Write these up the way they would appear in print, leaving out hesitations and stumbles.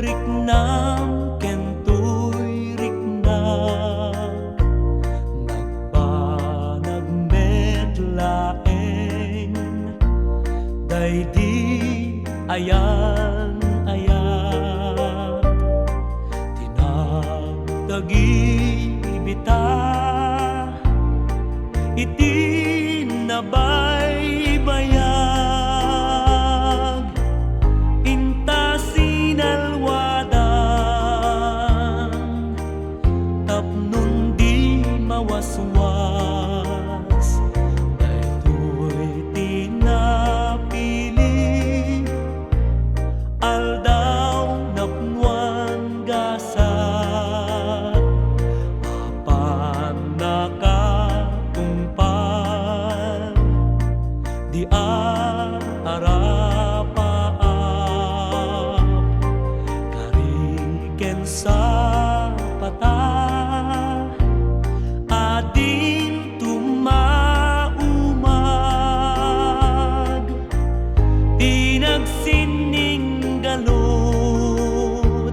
riknam kentoy riknam nagmedlaeng daydi ayan tinagdagibita itinabay-bayag inta sinalwadan tapnon di mawaswas daytoy tinapili aldaw napnuan gasat apan nakatungpal di arapaap kariken sa pata adin tumaumag tinagsining galot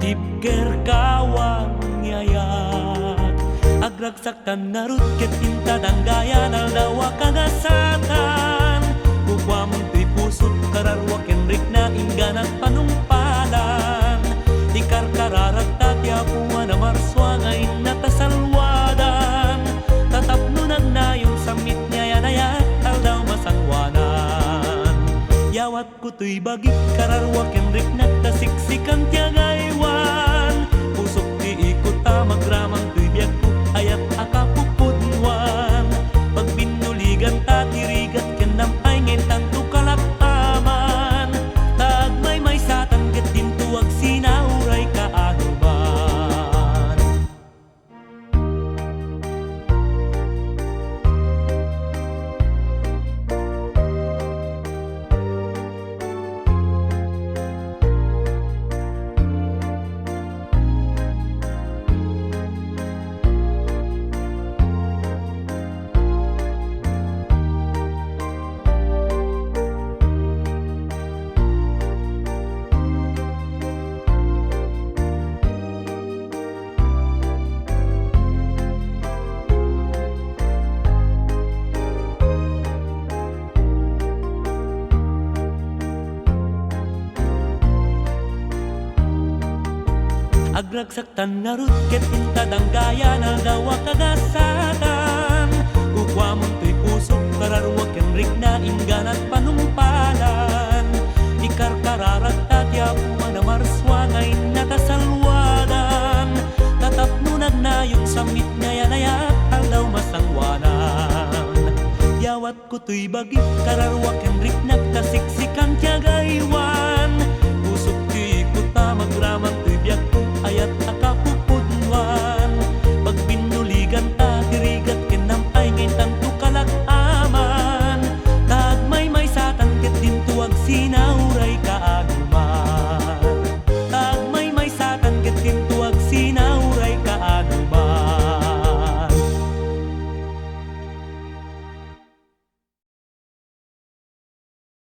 tipker kawang yayat agragsaktan narut ket inta danggayan aldawa kagasatan kukwamon ti pusot kararwa ken rikna ingganat panungpalan ikarkararat tati apuan na marswa nga inatasalwadan tatapno nagnayon samit niya yanayat aldaw masangwanan yawat kutoy bagi kararwa ken rikna tasiksikan tiagaywan pusok ti ikot magramang tuy biag ko ayat akapupudwan pagbinuligan tatirigat kenam ay ngentan tu kalaktaman tagmay satan ket dintuag sinauray kaanuman agragsaktan ngarut ket inta danggayan aldawa kagasatan kukwamon to'y pusok kararwa ken rikna ingganat panumpalan ikarkararat tati apuan na marswa nga inatasalwadan tatapno nagnayon samit nga yanayat aldaw masangwanan yawat ko to'y bagi kararwa ken rikna tasiksikan tiyaga